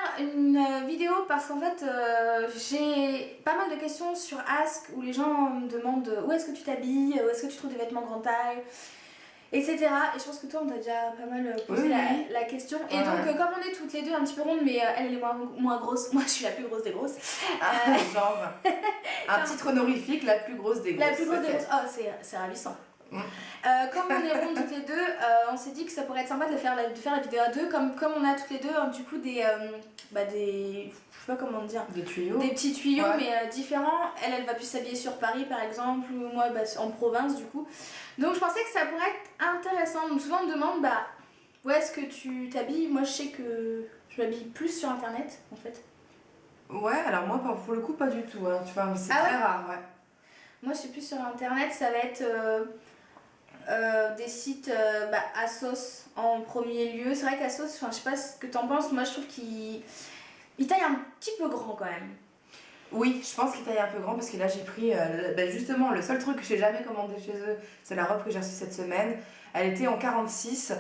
faire une vidéo parce qu'en fait j'ai pas mal de questions sur Ask où les gens me demandent où est-ce que tu t'habilles, où est-ce que tu trouves des vêtements grande taille, etc. Et je pense que toi on t'a déjà pas mal posé la question. Et donc comme on est toutes les deux un petit peu rondes, mais elle est moins grosse, moi je suis la plus grosse des grosses. Genre un titre honorifique, la plus grosse des grosses. La plus grosse des grosses, oh c'est ravissant. Comme on est rondes toutes les deux, on s'est dit que ça pourrait être sympa de faire la vidéo à deux, comme on a toutes les deux du coup des je sais pas comment dire, des tuyaux, des petits tuyaux mais différents. Elle va plus s'habiller sur Paris par exemple, ou moi en province du coup. Donc je pensais que ça pourrait être intéressant. Donc souvent on me demande où est-ce que tu t'habilles. Moi je sais que je m'habille plus sur internet en fait. Ouais, alors moi pour le coup pas du tout, hein, tu vois, c'est très rare, ouais. Moi je suis plus sur internet, ça va être des sites ASOS en premier lieu. C'est vrai qu'ASOS, je sais pas ce que t'en penses, moi je trouve qu'il taille un petit peu grand quand même. Oui, je pense qu'il taille un peu grand parce que là j'ai pris justement le seul truc que j'ai jamais commandé chez eux, c'est la robe que j'ai reçue cette semaine. Elle était en 46,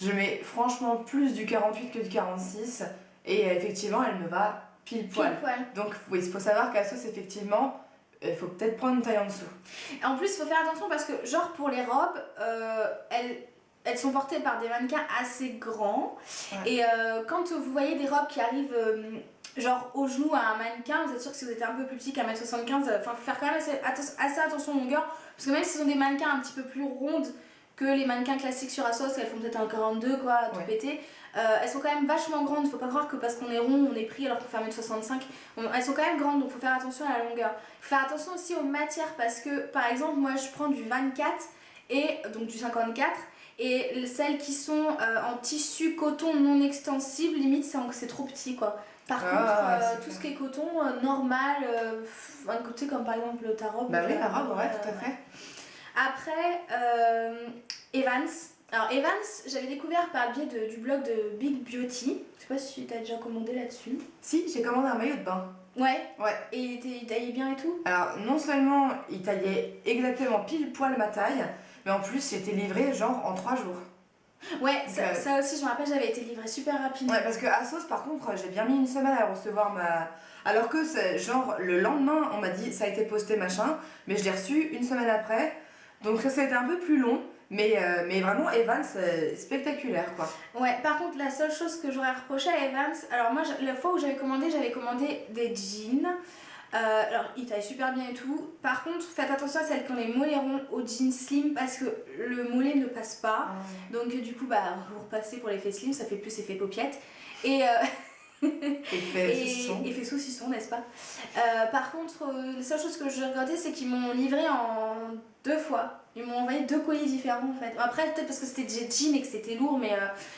je mets franchement plus du 48 que du 46 et effectivement elle me va pile poil. Donc oui, il faut savoir qu'ASOS effectivement, il faut peut-être prendre une taille en dessous. En plus, il faut faire attention parce que, genre, pour les robes, elles sont portées par des mannequins assez grands. Ouais. Et quand vous voyez des robes qui arrivent, genre, au genou à un mannequin, vous êtes sûr que si vous êtes un peu plus petit qu'à 1m75, il faut faire quand même assez attention aux longueurs. Parce que même si ce sont des mannequins un petit peu plus rondes que les mannequins classiques sur ASOS, elles font peut-être un 42, quoi, tout pété. Elles sont quand même vachement grandes, faut pas croire que parce qu'on est rond, on est pris alors qu'on fait 1m65. Elles sont quand même grandes, donc faut faire attention à la longueur. Faut faire attention aussi aux matières parce que, par exemple, moi je prends du 24 et donc du 54. Et celles qui sont en tissu coton non extensible, limite c'est trop petit quoi. Par contre, tout ce qui est coton normal, un côté comme par exemple ta robe. Bah oui, la robe, ouais, tout à fait. Après, Evans. Alors Evans, j'avais découvert par le biais du blog de Big Beauty. Je sais pas si tu as déjà commandé là-dessus. Si, j'ai commandé un maillot de bain. Ouais. Et il taillait bien et tout? Alors non seulement il taillait exactement pile poil ma taille, mais en plus j'étais livrée genre en 3 jours. Ouais, ça aussi je me rappelle, j'avais été livrée super rapidement. Ouais, parce que ASOS par contre j'ai bien mis une semaine à recevoir ma... Alors que genre le lendemain on m'a dit ça a été posté machin, mais je l'ai reçu une semaine après. Donc ça a été un peu plus long, mais vraiment Evans spectaculaire quoi. Ouais, par contre la seule chose que j'aurais reproché à Evans, alors moi la fois où j'avais commandé des jeans. Alors ils taillent super bien et tout. Par contre faites attention à celles qui ont les mollets ronds aux jeans slim parce que le mollet ne passe pas. Donc du coup vous repassez pour l'effet slim, ça fait plus effet paupiette. Et effet saucisson, n'est-ce pas? Par contre, la seule chose que je regrettais, c'est qu'ils m'ont livré en 2 fois. Ils m'ont envoyé 2 colis différents en fait. Après, peut-être parce que c'était des jeans et que c'était lourd, mais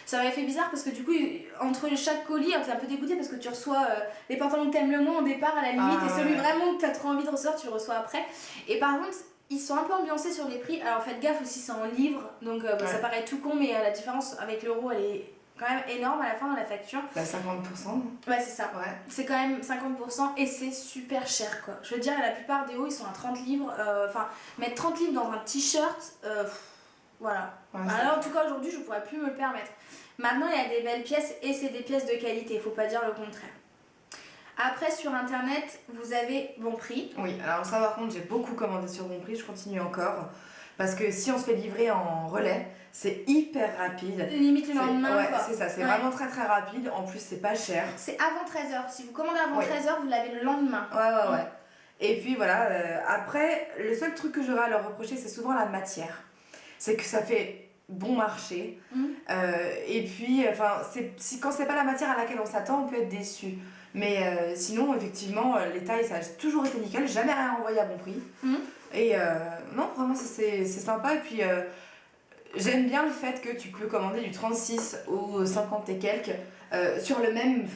ça m'avait fait bizarre parce que du coup, entre chaque colis, t'es un peu dégoûté parce que tu reçois les pantalons que t'aimes le moins au départ à la limite et celui vraiment que t'as trop envie de recevoir, tu le reçois après. Et par contre, ils sont un peu ambiancés sur les prix. Alors faites gaffe aussi, c'est en livres, donc ça paraît tout con, mais la différence avec l'euro, elle est quand même énorme à la fin dans la facture. Bah 50%. Ouais, c'est ça. Ouais. C'est quand même 50% et c'est super cher quoi. Je veux dire, la plupart des hauts ils sont à 30 livres. Enfin, mettre 30 livres dans un t-shirt, voilà. Ouais, alors en tout cas aujourd'hui je pourrais plus me le permettre. Maintenant il y a des belles pièces et c'est des pièces de qualité, faut pas dire le contraire. Après sur internet vous avez Bonprix. Oui, alors ça par contre j'ai beaucoup commandé sur Bonprix, je continue encore. Parce que si on se fait livrer en relais, c'est hyper rapide. Limite le lendemain. Ouais, c'est ça, c'est vraiment très très rapide. En plus, c'est pas cher. C'est avant 13h. Si vous commandez avant 13h, vous l'avez le lendemain. Ouais. Et puis voilà, après, le seul truc que j'aurais à leur reprocher, c'est souvent la matière. C'est que ça fait bon marché. Et puis, quand c'est pas la matière à laquelle on s'attend, on peut être déçu. Mais sinon, effectivement, les tailles, ça a toujours été nickel. Jamais rien envoyé à bon prix. Et non, vraiment, c'est sympa. Et puis, j'aime bien le fait que tu peux commander du 36 ou 50 et quelques sur la même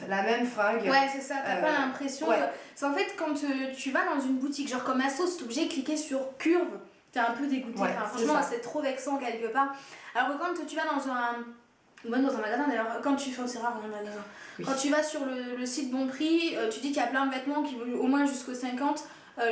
fringue. Ouais, c'est ça, t'as pas l'impression. C'est en fait, quand tu vas dans une boutique, genre comme ASOS, t'es obligé de cliquer sur curve. T'es un peu dégoûté. Franchement, c'est trop vexant quelque part. Alors que quand tu vas dans un magasin d'ailleurs, c'est rare dans un magasin. Quand tu vas sur le site Bonprix, tu dis qu'il y a plein de vêtements qui vont au moins jusqu'au 50.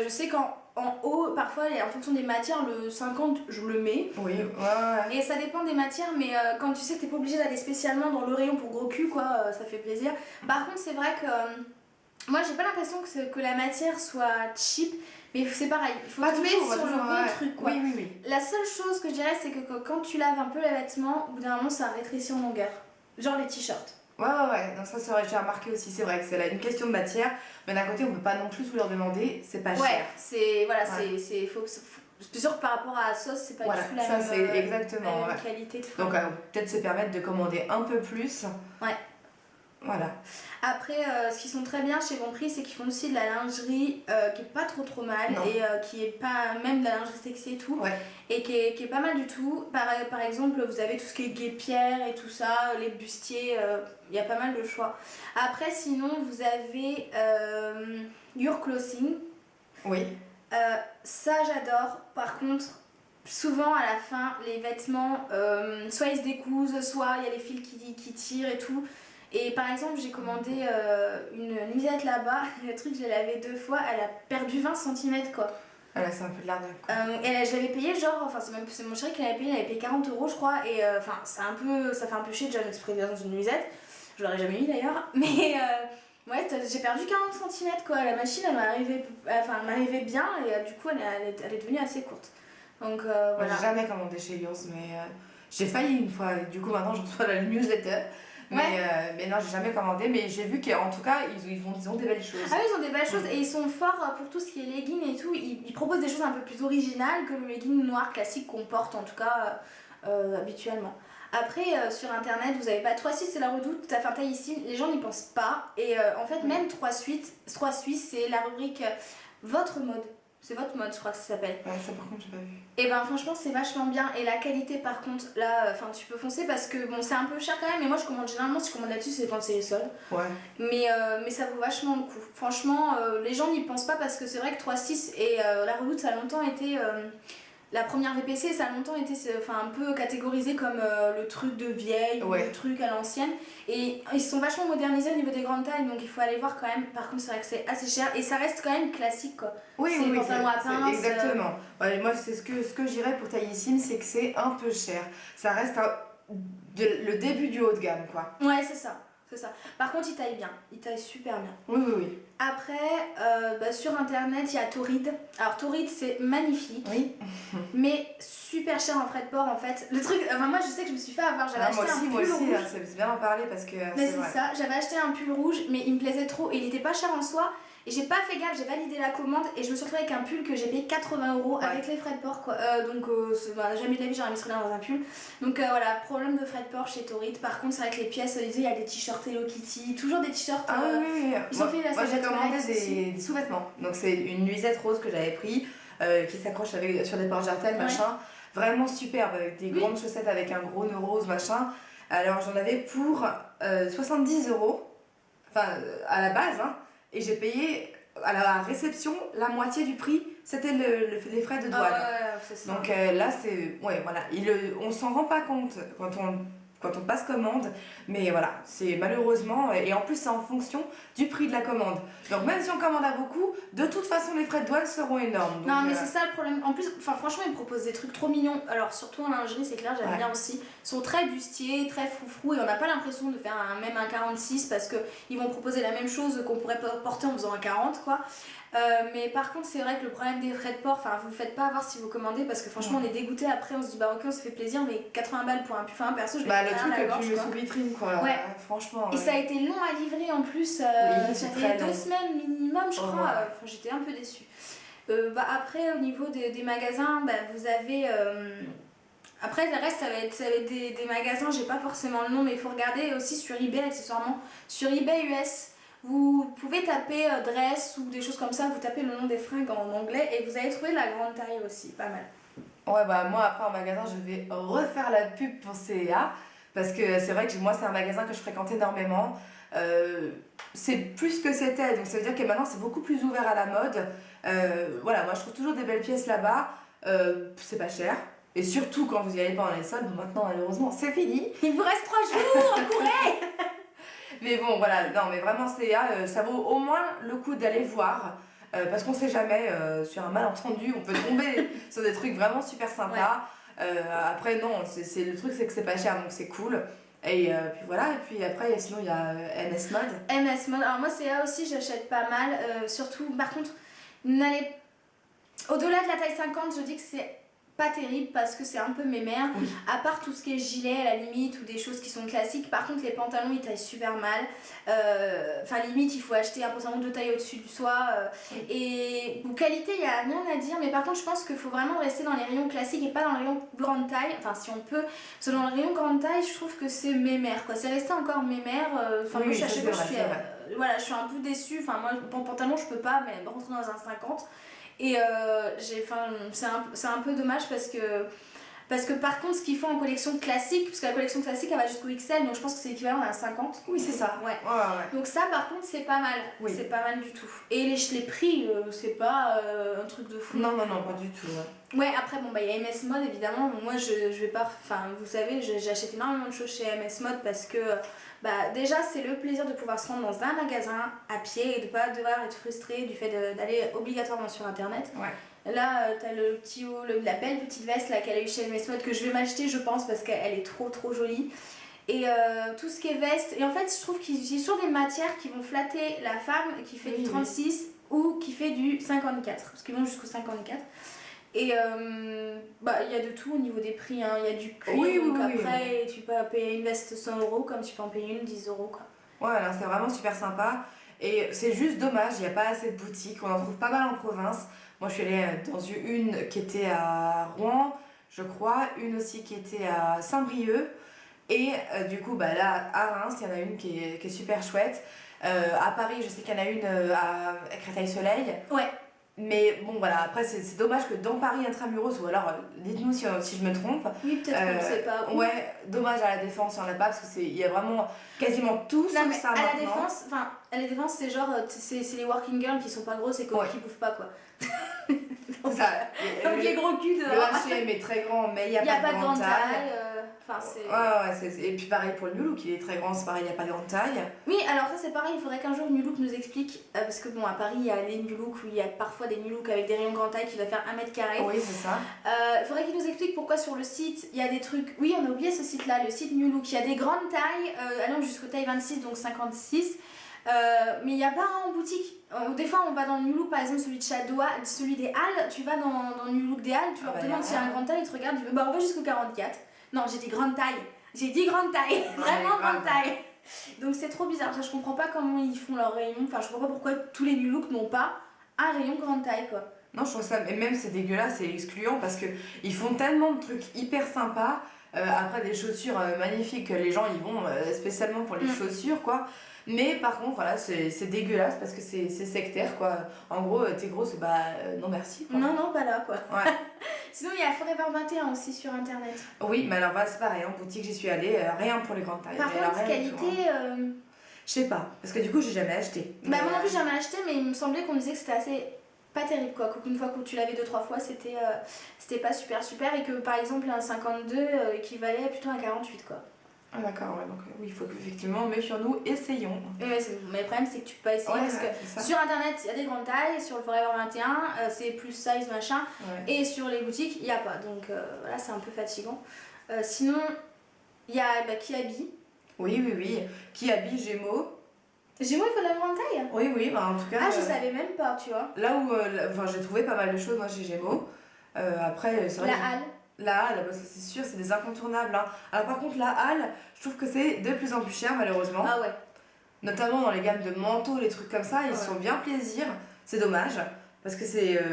Je sais qu'en en haut, parfois, en fonction des matières, le 50, je le mets. Oui, ouais. Et ça dépend des matières, mais quand tu sais que t'es pas obligé d'aller spécialement dans le rayon pour gros cul, quoi, ça fait plaisir. Par contre, c'est vrai que moi, j'ai pas l'impression que la matière soit cheap, mais c'est pareil, il faut tomber sur le bon truc, quoi. Oui. La seule chose que je dirais, c'est que quand tu laves un peu les vêtements, au bout d'un moment, ça rétrécit en longueur. Genre les t-shirts. Ouais, donc ça, c'est vrai, j'ai remarqué aussi, c'est vrai que c'est là une question de matière, mais d'un côté, on peut pas non plus tout leur demander, c'est pas cher. Ouais, c'est sûr que par rapport à la sauce, c'est pas du tout la même qualité de fringue. Donc, peut-être se permettre de commander un peu plus. Ouais. Voilà. Après, ce qu'ils sont très bien chez Bon Prix, c'est qu'ils font aussi de la lingerie qui est pas trop mal et qui est pas même de la lingerie sexy et tout, et qui est pas mal du tout. Par exemple, vous avez tout ce qui est guêpière et tout ça, les bustiers, il y a pas mal de choix. Après, sinon, vous avez Your Clothing. Oui. Ça, j'adore. Par contre, souvent à la fin, les vêtements, soit ils se décousent, soit il y a les fils qui tirent et tout. Et par exemple, j'ai commandé une nuisette là-bas, le truc, je l'ai lavé 2 fois, elle a perdu 20 cm quoi. Ah là, c'est un peu de l'arnaque quoi. Et je l'avais payé genre, enfin c'est mon chéri qui l'avait payé, il avait payé 40 € je crois, et enfin ça fait un peu chier déjà de se priver dans une nuisette, je l'aurais jamais eu d'ailleurs, mais ouais, j'ai perdu 40 cm quoi, la machine elle m'arrivait bien, et du coup elle est devenue assez courte. Donc voilà. Moi, j'ai jamais commandé chez Yours, mais j'ai failli une fois, du coup maintenant je reçois la newsletter. Mais non, j'ai jamais commandé, mais j'ai vu qu'en tout cas, ils ont des belles choses. Ah oui, ils ont des belles choses et ils sont forts pour tout ce qui est legging et tout. Ils proposent des choses un peu plus originales que le legging noir classique qu'on porte en tout cas habituellement. Après, sur internet, vous avez pas 3-6, c'est la Redoute, enfin taille ici, les gens n'y pensent pas. Et en fait, même 3 Suisses, c'est la rubrique Votre mode. C'est Votre mode, je crois que ça s'appelle. Ouais, ça par contre, j'ai pas vu. Et ben franchement, c'est vachement bien. Et la qualité, par contre, là, tu peux foncer parce que bon, c'est un peu cher quand même. Mais moi, je commande généralement, si je commande là-dessus, c'est quand c'est les soldes. Ouais. Mais ça vaut vachement le coup. Franchement, les gens n'y pensent pas parce que c'est vrai que 3-6 et la Redoute, ça a longtemps été. La première VPC, ça a longtemps été un peu catégorisé comme le truc de vieille ou le truc à l'ancienne. Et ils se sont vachement modernisés au niveau des grandes tailles, donc il faut aller voir quand même. Par contre, c'est vrai que c'est assez cher et ça reste quand même classique quoi. Oui, c'est pantalons à pince. Exactement. Ouais, moi, c'est ce que je dirais pour taillissime, c'est que c'est un peu cher. Ça reste le début du haut de gamme quoi. Ouais, c'est ça. Par contre, il taille bien. Il taille super bien. Oui. Après, sur internet, il y a Torrid. Alors, Torrid, c'est magnifique. Oui. Mais super cher en frais de port en fait. Le truc, moi je sais que je me suis fait avoir. J'avais acheté un pull rouge. Moi aussi, c'est bien en parler parce que. Mais c'est ça, j'avais acheté un pull rouge, mais il me plaisait trop et il était pas cher en soi. Et j'ai pas fait gaffe, j'ai validé la commande et je me suis retrouvée avec un pull que j'ai payé 80 € avec les frais de port quoi. Jamais de la vie j'aurais mis ce dans un pull. Donc voilà, problème de frais de port chez Torrid. Par contre, c'est vrai que les pièces, il y a des t-shirts Hello Kitty, toujours des t-shirts. Oui. Ils ont fait la moi j'ai commandé des sous-vêtements. Donc c'est une nuisette rose que j'avais pris qui s'accroche sur des porte-jartelles, machin. Vraiment superbe, avec des grandes chaussettes avec un gros nœud rose, machin. Alors j'en avais pour 70 €, enfin à la base, hein. Et j'ai payé à la réception la moitié du prix, c'était les frais de douane. C'est ça. Donc là, c'est. Ouais, voilà. On s'en rend pas compte quand on passe commande, mais voilà, c'est malheureusement. Et en plus, c'est en fonction du prix de la commande. Donc même si on commande à beaucoup, de toute façon, les frais de douane seront énormes. Donc, non, mais c'est ça le problème. En plus, franchement, ils proposent des trucs trop mignons. Alors, surtout en lingerie, c'est clair, j'aime bien aussi. Ils sont très bustiers, très froufrou, et on n'a pas l'impression de faire même un 46 parce qu'ils vont proposer la même chose qu'on pourrait porter en faisant un 40, quoi. Mais par contre, c'est vrai que le problème des frais de port, vous ne faites pas avoir si vous commandez parce que franchement, on est dégoûté. Après, on se dit, bah ok, on se fait plaisir, mais 80 balles pour un pull. Enfin, perso, je vais le truc que tu mets sous vitrine, quoi. Ouais. Franchement. Et ça a été long à livrer en plus. Ça fait 2 semaines minimum, je crois. J'étais un peu déçue. Après, au niveau des magasins, vous avez. Après, le reste, ça va être des magasins, j'ai pas forcément le nom, mais il faut regarder aussi sur eBay, accessoirement. Sur eBay US. Vous pouvez taper dress ou des choses comme ça, vous tapez le nom des fringues en anglais et vous allez trouver la grande taille aussi, pas mal. Ouais, moi après en magasin, je vais refaire la pub pour CA parce que c'est vrai que moi, c'est un magasin que je fréquente énormément. C'est plus que c'était, donc ça veut dire que maintenant c'est beaucoup plus ouvert à la mode. Voilà, moi je trouve toujours des belles pièces là-bas, c'est pas cher. Et surtout quand vous y allez pas en les soldes, maintenant malheureusement c'est fini. Il vous reste 3 jours, courez. Mais bon, voilà, non, mais vraiment, CA, ça vaut au moins le coup d'aller voir. parce qu'on sait jamais, sur un malentendu, on peut tomber sur des trucs vraiment super sympas. Après, non, c'est le truc, c'est que c'est pas cher, donc c'est cool. Et puis voilà, et puis après, sinon, il y a MS Mode. MS Mode, alors moi, c'est là aussi, j'achète pas mal. Surtout, par contre, n'allez. Au-delà de la taille 50, je dis que c'est pas terrible parce que c'est un peu mémère. Oui. À part tout ce qui est gilet à la limite ou des choses qui sont classiques. Par contre, les pantalons ils taillent super mal. Enfin, limite, il faut acheter un pantalon de taille au-dessus du soi. Et pour qualité, il n'y a rien à dire. Mais par contre, je pense qu'il faut vraiment rester dans les rayons classiques et pas dans les rayons grande taille. Enfin, si on peut. Parce que dans les rayons grande taille, je trouve que c'est mémère, quoi. C'est resté encore mémère. Enfin, moi, je suis un peu déçue. Enfin, moi, pour pantalon, je peux pas mais rentrer dans un 50. Et c'est un peu dommage parce que par contre ce qu'ils font en collection classique, parce que la collection classique elle va jusqu'au XL, donc je pense que c'est l'équivalent d'un 50. Oui c'est ça. Ouais. Donc ça par contre c'est pas mal, c'est pas mal du tout. Et les prix c'est pas un truc de fou. Non pas du tout. Ouais après bon bah il y a MS Mode évidemment, moi je vais pas, enfin vous savez j'achète énormément de choses chez MS Mode parce que bah déjà c'est le plaisir de pouvoir se rendre dans un magasin à pied et de pas devoir être frustré du fait d'aller obligatoirement sur internet. Ouais. Là t'as le petit haut, la belle petite veste là qu'elle a eu chez MS Mode que je vais m'acheter je pense parce qu'elle est trop jolie. Et tout ce qui est veste, et en fait je trouve qu'ils utilisent toujours des matières qui vont flatter la femme qui fait du 36 ou qui fait du 54 parce qu'ils vont jusqu'au 54. Et bah il y a de tout au niveau des prix, hein. Il y a du cuir, donc après tu peux payer une veste 100 € comme tu peux en payer une 10 € quoi. Ouais, alors c'est vraiment super sympa et c'est juste dommage, il n'y a pas assez de boutiques, on en trouve pas mal en province. Moi je suis allée dans une qui était à Rouen, je crois, une aussi qui était à Saint-Brieuc et du coup bah là à Reims il y en a une qui est super chouette. À Paris je sais qu'il y en a une à Créteil-Soleil. Ouais. Mais bon voilà, après c'est dommage que dans Paris intramuros, ou alors dites-nous si je me trompe. Oui, peut-être qu'on ne sait pas. Ouais, dommage à la Défense, il n'y en a pas parce qu'il y a vraiment quasiment tout sauf ça maintenant. À la Défense, c'est genre, c'est les working girls qui sont pas grosses et qui bouffent pas quoi. Donc les gros culs dehors. Le H&M est très grand, mais il n'y a pas de grande taille. Et puis pareil pour le New Look, il est très grand, c'est pareil, il n'y a pas de grande taille. Oui, alors ça c'est pareil, il faudrait qu'un jour New Look nous explique, parce que bon, à Paris il y a les New Look où il y a parfois des New Look avec des rayons grande taille qui doivent faire 1 mètre carré. Oui, c'est ça. Il faudrait qu'il nous explique pourquoi sur le site il y a des trucs. Oui, on a oublié ce site là, le site New Look. Il y a des grandes tailles allant jusqu'au taille 26, donc 56. Mais il n'y a pas en boutique. Des fois on va dans New Look, par exemple celui de Chadois, celui des Halles, tu vas dans New Look des Halles, tu leur demandes s'il y a un grande taille, ils te regardent, bah on va jusqu'au 44. Non, j'ai dit grande taille. J'ai dit grande taille, vraiment grande taille. Donc c'est trop bizarre, je comprends pas comment ils font leur rayon, enfin je comprends pas pourquoi tous les New Look n'ont pas un rayon grande taille quoi. Non, je trouve ça, et même c'est dégueulasse, c'est excluant parce que ils font tellement de trucs hyper sympas. Après des chaussures magnifiques, les gens ils vont spécialement pour les chaussures quoi. Mais par contre voilà c'est dégueulasse parce que c'est sectaire quoi. En gros t'es grosse non merci quoi. Non pas là quoi. Ouais. Sinon il y a Forever 21 aussi sur internet. Oui mais alors voilà c'est pareil, en boutique j'y suis allée, rien pour les grandes tailles. Par contre qualité... Je sais pas, parce que du coup j'ai jamais acheté. Bah moi non plus j'ai jamais acheté mais il me semblait qu'on disait que c'était assez... pas terrible quoi, qu'une fois que tu l'avais 2-3 fois c'était pas super et que par exemple un 52 équivalait plutôt à un 48 quoi. Ah d'accord, ouais, donc oui, il faut qu'effectivement, méfions-nous, essayons. Mais le problème c'est que tu peux pas essayer parce que sur internet il y a des grandes tailles, sur le Forever 21 c'est plus size machin, et sur les boutiques il n'y a pas, donc voilà c'est un peu fatigant. Sinon il y a Kiabi. Oui, Kiabi, Gémeaux. Gémeaux il faut de la grande taille? Oui, bah en tout cas... Ah je savais même pas tu vois. Là où j'ai trouvé pas mal de choses moi chez Gémeaux, après c'est vrai... La Halle, c'est sûr, c'est des incontournables. Hein. Alors par contre, la Halle, je trouve que c'est de plus en plus cher malheureusement. Ah ouais. Notamment dans les gammes de manteaux, les trucs comme ça, ils se font bien plaisir. C'est dommage, parce que c'est...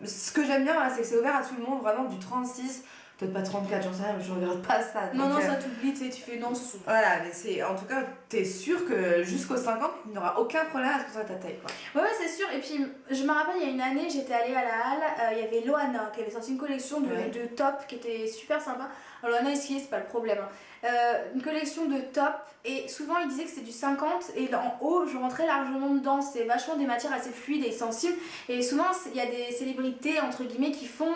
Ce que j'aime bien, c'est que c'est ouvert à tout le monde, vraiment du 36, peut-être pas 34, j'en sais rien, mais je regarde pas ça. Non, ça t'oublie, tu sais, tu fais non. Voilà, mais c'est... En tout cas, t'es sûr que jusqu'au 50, il n'y aura aucun problème à se poser ta taille, quoi. Ouais, c'est sûr. Et puis, je me rappelle, il y a une année, j'étais allée à la Halle, il y avait Loana qui avait sorti une collection de tops qui était super sympa. Alors, Loana ici, c'est pas le problème. Une collection de tops, et souvent ils disaient que c'était du 50, et en haut, je rentrais largement dedans. C'est vachement des matières assez fluides et sensibles. Et souvent, il y a des célébrités, entre guillemets, qui font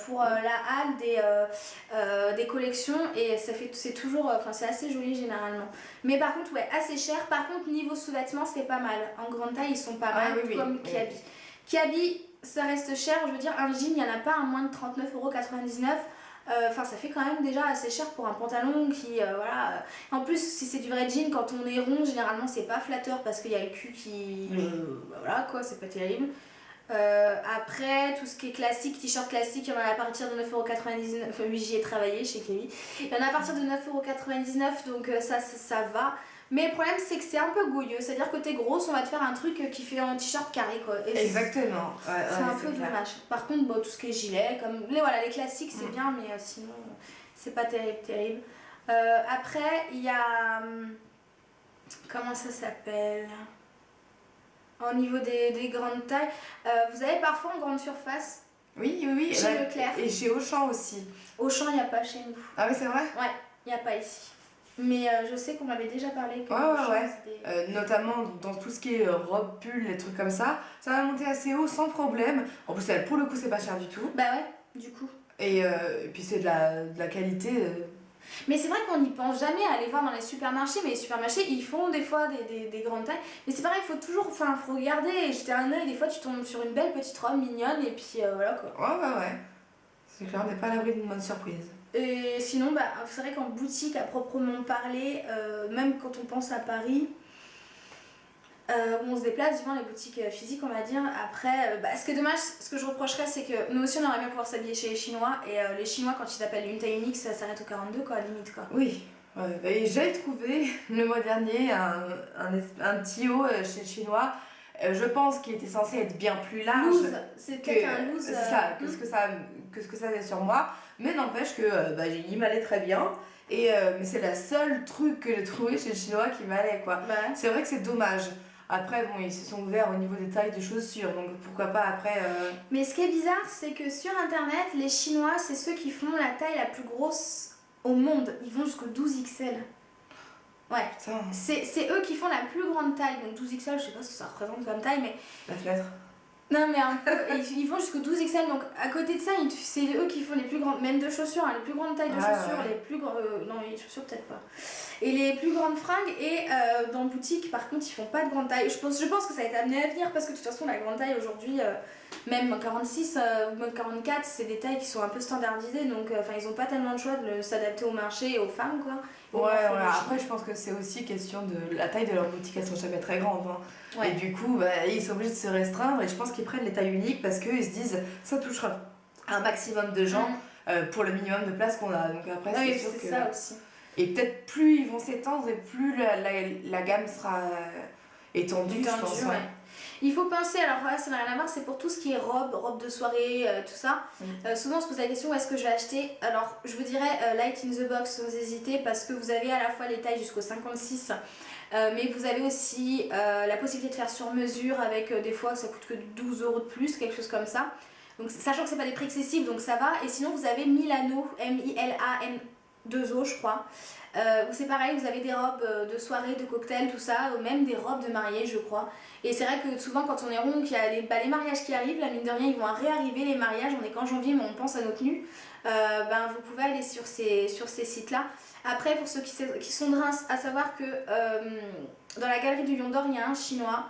pour la Halle des collections, et c'est toujours, c'est assez joli généralement. Mais par contre, ouais, assez cher. Par contre, niveau sous-vêtements, c'est pas mal. En grande taille, ils sont pas mal, comme Kiabi. Kiabi, ça reste cher, je veux dire, un jean, il n'y en a pas à moins de 39,99€. Enfin, ça fait quand même déjà assez cher pour un pantalon qui, voilà. En plus, si c'est du vrai jean, quand on est rond, généralement, c'est pas flatteur parce qu'il y a le cul qui... voilà, quoi, c'est pas terrible. Après, tout ce qui est classique, t-shirt classique, il y en a à partir de 9,99€. Enfin, oui, j'y ai travaillé chez Kelly. Il y en a à partir de 9,99€, donc ça va. Mais le problème, c'est que c'est un peu gouilleux. C'est-à-dire que t'es grosse, on va te faire un truc qui fait un t-shirt carré, quoi. Et Exactement. c'est un peu dommage. Par contre, bon, tout ce qui est gilet, comme les classiques, c'est bien, mais sinon, c'est pas terrible. Après, il y a. Comment ça s'appelle? Au niveau des grandes tailles, vous avez parfois en grande surface. Oui. Chez Leclerc. Et chez Auchan aussi. Auchan, il n'y a pas chez nous. Ah oui, c'est vrai? Ouais, il n'y a pas ici. Mais je sais qu'on m'avait déjà parlé. Que ouais. Notamment dans tout ce qui est robe, pull, les trucs comme ça va monter assez haut sans problème. En plus, pour le coup, c'est pas cher du tout. Bah ouais, du coup. Et puis c'est de la qualité. Mais c'est vrai qu'on n'y pense jamais à aller voir dans les supermarchés, mais les supermarchés ils font des fois des grandes tailles. Mais c'est pareil, il faut toujours faut regarder et jeter un œil. Des fois tu tombes sur une belle petite robe mignonne et puis voilà quoi. Ouais. C'est clair, on n'est pas à l'abri d'une bonne surprise. Et sinon, c'est vrai qu'en boutique à proprement parler, même quand on pense à Paris, on se déplace devant les boutiques physiques, on va dire. Après, ce qui est dommage, ce que je reprocherais, c'est que nous aussi on aimerait bien pouvoir s'habiller chez les Chinois. Et les Chinois, quand ils appellent une taille unique, ça s'arrête au 42, quoi, limite quoi. Oui. Et j'ai trouvé le mois dernier un petit haut chez le Chinois. Je pense qu'il était censé être bien plus large. Loose, c'est peut-être un loose. C'est ça, que ce que ça avait sur moi. Mais n'empêche que il m'allait très bien. Mais c'est la seule truc que j'ai trouvé chez le Chinois qui m'allait, quoi. Ouais. C'est vrai que c'est dommage. Après, bon, ils se sont ouverts au niveau des tailles de chaussures, donc pourquoi pas après. Mais ce qui est bizarre, c'est que sur internet, les Chinois, c'est ceux qui font la taille la plus grosse au monde. Ils vont jusqu'au 12XL. Ouais. Putain. C'est eux qui font la plus grande taille. Donc 12XL, je sais pas ce que ça représente comme taille, mais. La fenêtre. Non, mais un peu. Ils vont jusqu'au 12XL. Donc à côté de ça, c'est eux qui font les plus grandes. Même de chaussures, hein, les plus grandes tailles de chaussures. Les plus non, les chaussures, peut-être pas. Et les plus grandes fringues. Et dans boutique, par contre, ils font pas de grande taille. Je pense que ça va être amené à venir parce que de toute façon, la grande taille aujourd'hui, même 46 ou même 44, c'est des tailles qui sont un peu standardisées. Donc, ils ont pas tellement de choix de s'adapter au marché et aux femmes, quoi. Ouais. Après, je pense que c'est aussi question de la taille de leur boutique, elles sont jamais très grandes. Hein. Ouais. Et du coup, ils sont obligés de se restreindre. Et je pense qu'ils prennent les tailles uniques parce qu'ils se disent ça touchera un maximum de gens pour le minimum de place qu'on a. Donc après, c'est sûr que. Ça aussi. Et peut-être plus ils vont s'étendre et plus la gamme sera étendue, je pense. Ouais. Il faut penser, alors voilà, ça n'a rien à voir, c'est pour tout ce qui est robe de soirée, tout ça. Souvent on se pose la question où est-ce que je vais acheter. Alors je vous dirais Light in the Box sans hésiter parce que vous avez à la fois les tailles jusqu'au 56, mais vous avez aussi la possibilité de faire sur mesure avec des fois ça coûte que 12€ de plus, quelque chose comme ça. Donc sachant que c'est pas des prix excessifs donc ça va. Et sinon vous avez Milano, M-I-L-A-N-2-O je crois. Où c'est pareil, vous avez des robes de soirée, de cocktail, tout ça, ou même des robes de mariée, je crois. Et c'est vrai que souvent, quand on est rond, qu'il y a les mariages qui arrivent, la mine de rien, ils vont réarriver les mariages. On est qu'en janvier, mais on pense à nos tenues. Vous pouvez aller sur ces sites-là. Après, pour ceux qui sont de Reims, à savoir que dans la galerie du Lion d'Or, il y a un chinois.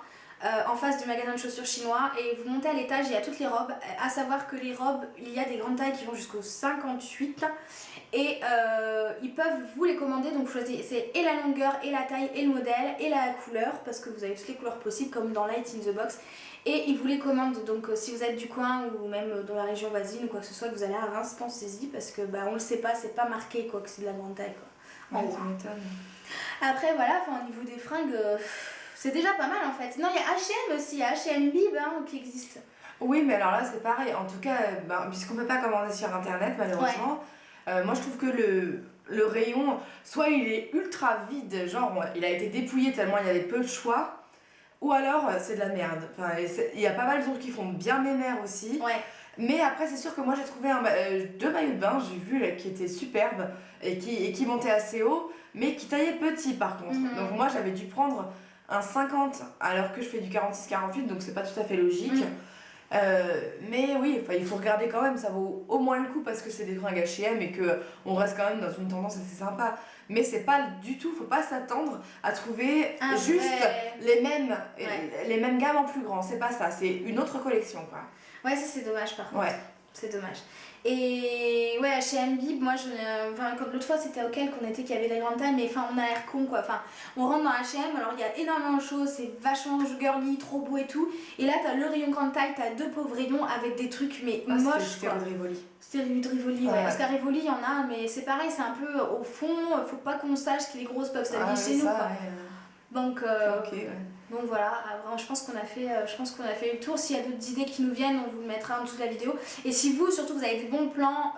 En face du magasin de chaussures chinois et vous montez à l'étage, il y a toutes les robes, à savoir que les robes, il y a des grandes tailles qui vont jusqu'au 58 et ils peuvent vous les commander, donc vous choisissez et la longueur et la taille et le modèle et la couleur parce que vous avez toutes les couleurs possibles comme dans Light in the Box et ils vous les commandent, donc si vous êtes du coin ou même dans la région voisine ou quoi que ce soit que vous allez à Reims, pensez-y parce que on le sait pas, c'est pas marqué quoi que c'est de la grande taille quoi. Ouais, tu m'étonnes. Après voilà, au niveau des fringues c'est déjà pas mal en fait. Non, il y a H&M aussi, il y a H&M Bib qui existe. Oui, mais alors là c'est pareil. En tout cas, puisqu'on peut pas commander sur internet malheureusement, moi je trouve que le rayon, soit il est ultra vide, genre il a été dépouillé tellement il y avait peu de choix, ou alors c'est de la merde. Enfin, il y a pas mal de trucs qui font bien mémère aussi. Ouais. Mais après c'est sûr que moi j'ai trouvé deux maillots de bain, j'ai vu qui étaient superbes et qui montaient assez haut, mais qui taillaient petit par contre. Donc moi j'avais dû prendre un 50 alors que je fais du 46-48 donc c'est pas tout à fait logique. Mais oui, il faut regarder quand même, ça vaut au moins le coup parce que c'est des fringues H&M et qu'on reste quand même dans une tendance assez sympa. mais c'est pas du tout, faut pas s'attendre à trouver juste vrai. les mêmes gammes en plus grand, c'est pas ça, c'est une autre collection quoi. Ouais, ça c'est dommage par contre. Ouais. C'est dommage. Et ouais, chez Bib, moi, quand l'autre fois c'était auquel qu'on était qu'il y avait des grandes tailles, mais enfin on a l'air con quoi. Enfin, on rentre dans H&M, alors il y a énormément de choses, c'est vachement girly, trop beau et tout. Et là t'as le rayon grande taille, t'as 2 pauvres rayons avec des trucs mais moches. C'était Rue de Rivoli. C'était Rue de Rivoli, ouais. Parce qu'à Rivoli il y en a, mais c'est pareil, c'est un peu au fond, faut pas qu'on sache que les grosses peuvent s'habiller chez nous quoi. Ouais. Donc, Ok, ouais. donc voilà, je pense qu'on a fait le tour. S'il y a d'autres idées qui nous viennent, on vous le mettra en dessous de la vidéo. Et si vous, surtout, vous avez des bons plans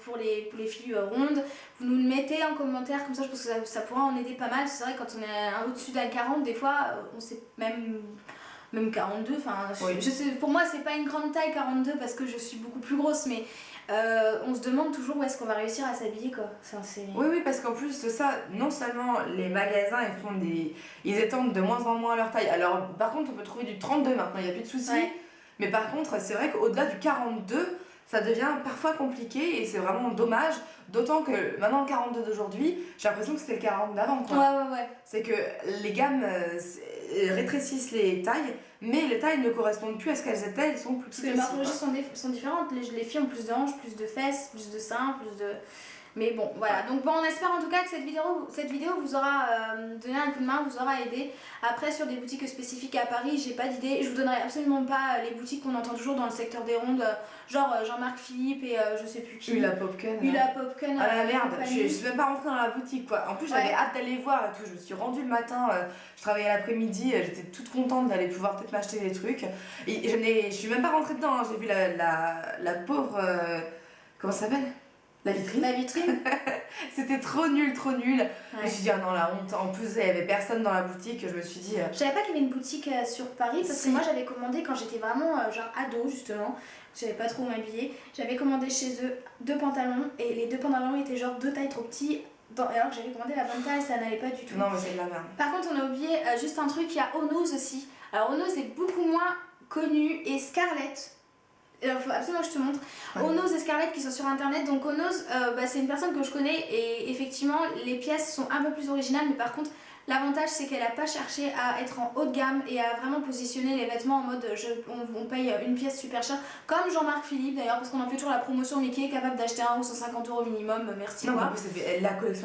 pour les filles rondes, vous nous le mettez en commentaire, comme ça je pense que ça pourra en aider pas mal. C'est vrai, quand on est au-dessus de la 40, des fois, on sait même 42, enfin, oui. je sais, pour moi c'est pas une grande taille 42 parce que je suis beaucoup plus grosse, mais on se demande toujours où est-ce qu'on va réussir à s'habiller quoi. Oui, parce qu'en plus de ça, non seulement les magasins ils étendent de moins en moins leur taille. Alors par contre on peut trouver du 32 maintenant, il n'y a plus de soucis. Ouais. Mais par contre c'est vrai qu'au-delà du 42, ça devient parfois compliqué et c'est vraiment dommage. D'autant que maintenant le 42 d'aujourd'hui, j'ai l'impression que c'était le 40 d'avant quoi. Ouais. C'est que les gammes rétrécissent les tailles, mais les tailles ne correspondent plus à ce qu'elles étaient, elles sont plus petites. Parce que les morphologies sont différentes, les filles ont plus de hanches, plus de fesses, plus de seins, plus de... Mais bon, voilà. Donc bon, on espère en tout cas que cette vidéo vous aura donné un coup de main, vous aura aidé. Après, sur des boutiques spécifiques à Paris, j'ai pas d'idée. Je vous donnerai absolument pas les boutiques qu'on entend toujours dans le secteur des rondes, genre Jean-Marc Philippe et je sais plus qui. Hula Popken. Hula Popken. Ah la merde, je suis même pas rentrée dans la boutique quoi. En plus, j'avais hâte d'aller voir et tout. Je me suis rendue le matin, je travaillais l'après-midi, j'étais toute contente d'aller pouvoir peut-être m'acheter des trucs. Et je suis même pas rentrée dedans, hein. J'ai vu la pauvre. Comment ça s'appelle ? La vitrine. La vitrine. C'était trop nul. Ouais. Je me suis dit, ah non, la honte. En plus, il y avait personne dans la boutique. Je me suis dit. Je savais pas qu'il y avait une boutique sur Paris parce que moi j'avais commandé quand j'étais vraiment genre ado justement. J'avais pas trop m'habiller. J'avais commandé chez eux 2 pantalons et les 2 pantalons étaient genre 2 tailles trop petits. Alors que j'avais commandé la bonne taille, ça n'allait pas du tout. Non, mais c'est de la merde. Par contre, on a oublié juste un truc, il y a Onoz aussi. Alors, Onoz est beaucoup moins connu et Scarlett. Il faut absolument que je te montre. Ouais. Onoz et Scarlett qui sont sur internet. Donc Onoz, c'est une personne que je connais et effectivement les pièces sont un peu plus originales, mais par contre l'avantage c'est qu'elle n'a pas cherché à être en haut de gamme et à vraiment positionner les vêtements en mode on paye une pièce super chère, comme Jean-Marc Philippe d'ailleurs, parce qu'on en fait toujours la promotion, mais qui est capable d'acheter un ou 150 € minimum, merci non, quoi.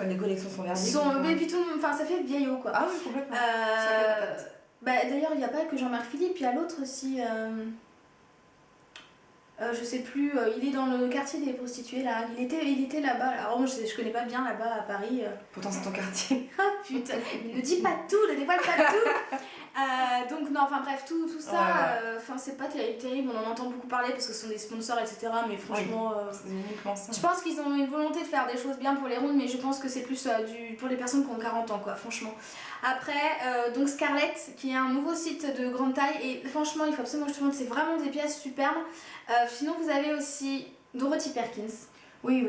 Les collections sont merdiques. Mais puis tout, enfin ça fait vieillot quoi. Ah oui, complètement. D'ailleurs il n'y a pas que Jean-Marc Philippe, il y a l'autre aussi. Je sais plus, il est dans le quartier des prostituées là, il était là-bas, alors moi je connais pas bien là-bas à Paris. Pourtant c'est ton quartier. Ah putain, ne dis pas tout, ne dévoile pas tout. Donc non, enfin bref, tout ça, c'est pas terrible, on en entend beaucoup parler parce que ce sont des sponsors etc, mais franchement, c'est uniquement ça. Je pense qu'ils ont une volonté de faire des choses bien pour les rondes, mais je pense que c'est plus pour les personnes qui ont 40 ans quoi, franchement. Après, donc Scarlett, qui est un nouveau site de grande taille, et franchement il faut absolument que je te montre, c'est vraiment des pièces superbes. Sinon vous avez aussi Dorothy Perkins. Oui.